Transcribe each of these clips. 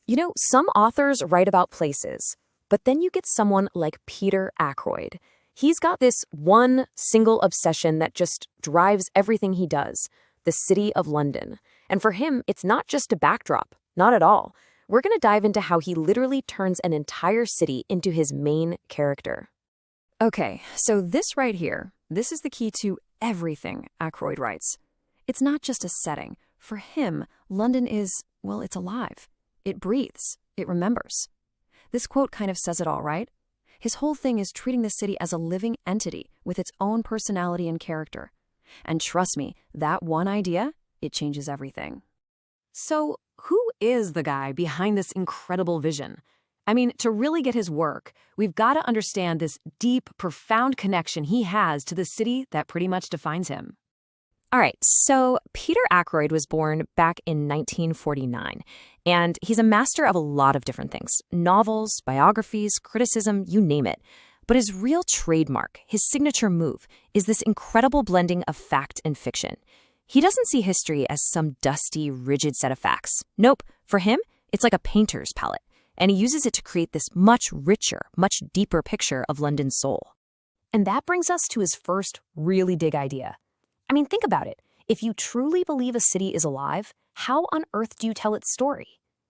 You know, some authors write about places, but then you get someone like Peter Ackroyd. He's got this one single obsession that just drives everything he does, the city of London. And for him, it's not just a backdrop, not at all. We're going to dive into how he literally turns an entire city into his main character. Okay, so this right here, this is the key to everything Ackroyd writes. It's not just a setting. For him, London is, well, it's alive. It breathes. It remembers. This quote kind of says it all, right? His whole thing is treating the city as a living entity with its own personality and character. And trust me, that one idea, it changes everything. So, who is the guy behind this incredible vision? I mean, to really get his work, we've got to understand this deep, profound connection he has to the city that pretty much defines him. All right, so Peter Ackroyd was born back in 1949, and he's a master of a lot of different things: novels, biographies, criticism, you name it. But his real trademark, his signature move, is this incredible blending of fact and fiction. He doesn't see history as some dusty, rigid set of facts. Nope, for him, it's like a painter's palette, and he uses it to create this much richer, much deeper picture of London's soul. And that brings us to his first really big idea. I mean, think about it. If you truly believe a city is alive, how on earth do you tell its story?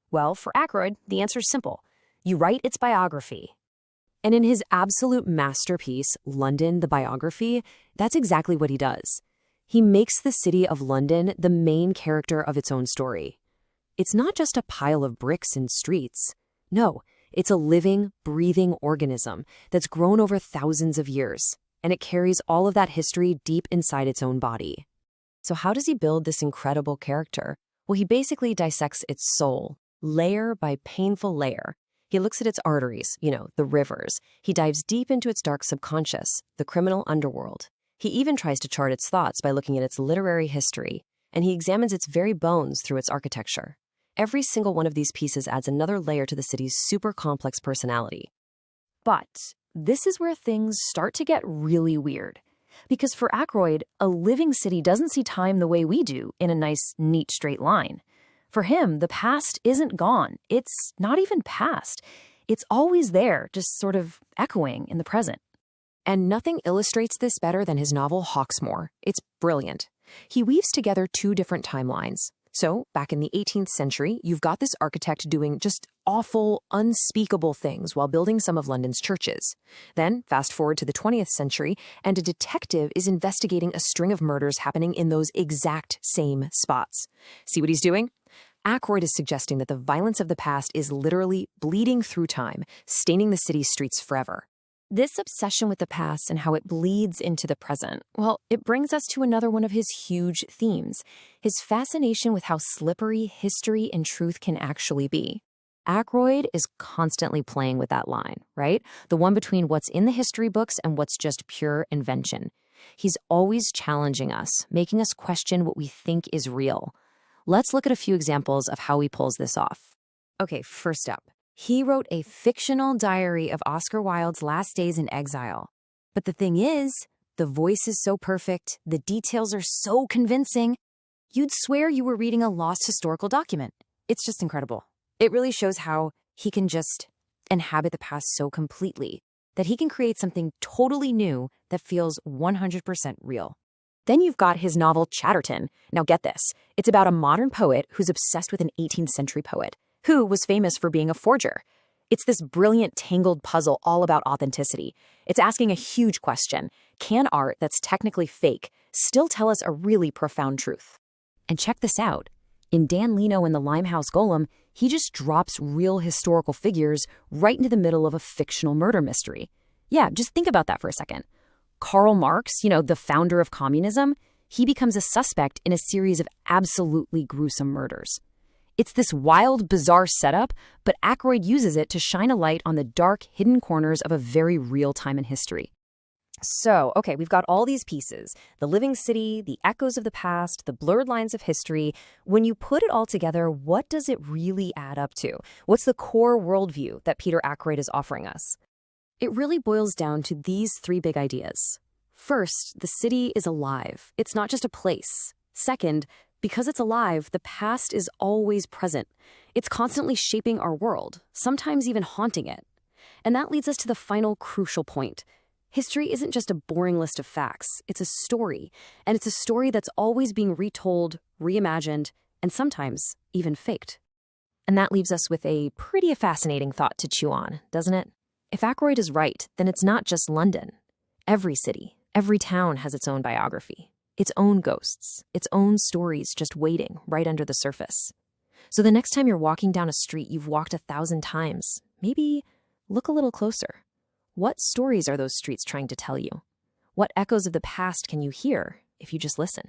Well, for Ackroyd, the answer is simple. You write its biography. And in his absolute masterpiece, London, the Biography, that's exactly what he does. He makes the city of London the main character of its own story. It's not just a pile of bricks and streets. No, it's a living, breathing organism that's grown over thousands of years, and it carries all of that history deep inside its own body. So how does he build this incredible character? Well, he basically dissects its soul, layer by painful layer. He looks at its arteries, the rivers. He dives deep into its dark subconscious, the criminal underworld. He even tries to chart its thoughts by looking at its literary history, and he examines its very bones through its architecture. Every single one of these pieces adds another layer to the city's super complex personality. But this is where things start to get really weird. Because for Ackroyd, a living city doesn't see time the way we do, in a nice, neat, straight line. For him, the past isn't gone. It's not even past. It's always there, just sort of echoing in the present. And nothing illustrates this better than his novel Hawksmoor. It's brilliant. He weaves together two different timelines. So, back in the 18th century, you've got this architect doing just awful, unspeakable things while building some of London's churches. Then, fast forward to the 20th century, and a detective is investigating a string of murders happening in those exact same spots. See what he's doing? Ackroyd is suggesting that the violence of the past is literally bleeding through time, staining the city's streets forever. This obsession with the past and how it bleeds into the present, well, it brings us to another one of his huge themes, his fascination with how slippery history and truth can actually be. Ackroyd is constantly playing with that line, right? The one between what's in the history books and what's just pure invention. He's always challenging us, making us question what we think is real. Let's look at a few examples of how he pulls this off. Okay, first up. He wrote a fictional diary of Oscar Wilde's last days in exile. But the thing is, the voice is so perfect, the details are so convincing, you'd swear you were reading a lost historical document. It's just incredible. It really shows how he can just inhabit the past so completely that he can create something totally new that feels 100% real. Then you've got his novel Chatterton. Now get this. It's about a modern poet who's obsessed with an 18th century poet who was famous for being a forger. It's this brilliant, tangled puzzle all about authenticity. It's asking a huge question. Can art that's technically fake still tell us a really profound truth? And check this out. In Dan Leno and the Limehouse Golem, he just drops real historical figures right into the middle of a fictional murder mystery. Yeah, just think about that for a second. Karl Marx, the founder of communism, he becomes a suspect in a series of absolutely gruesome murders. It's this wild, bizarre setup, but Ackroyd uses it to shine a light on the dark, hidden corners of a very real time in history. So, okay, we've got all these pieces. The living city, the echoes of the past, the blurred lines of history. When you put it all together, what does it really add up to? What's the core worldview that Peter Ackroyd is offering us? It really boils down to these three big ideas. First, the city is alive. It's not just a place. Second, Because it's alive, the past is always present. It's constantly shaping our world, sometimes even haunting it. And that leads us to the final crucial point. History isn't just a boring list of facts, it's a story. And it's a story that's always being retold, reimagined, and sometimes even faked. And that leaves us with a pretty fascinating thought to chew on, doesn't it? If Ackroyd is right, then it's not just London. Every city, every town has its own biography, its own ghosts, its own stories just waiting right under the surface. So the next time you're walking down a street you've walked 1,000 times, maybe look a little closer. What stories are those streets trying to tell you? What echoes of the past can you hear if you just listen?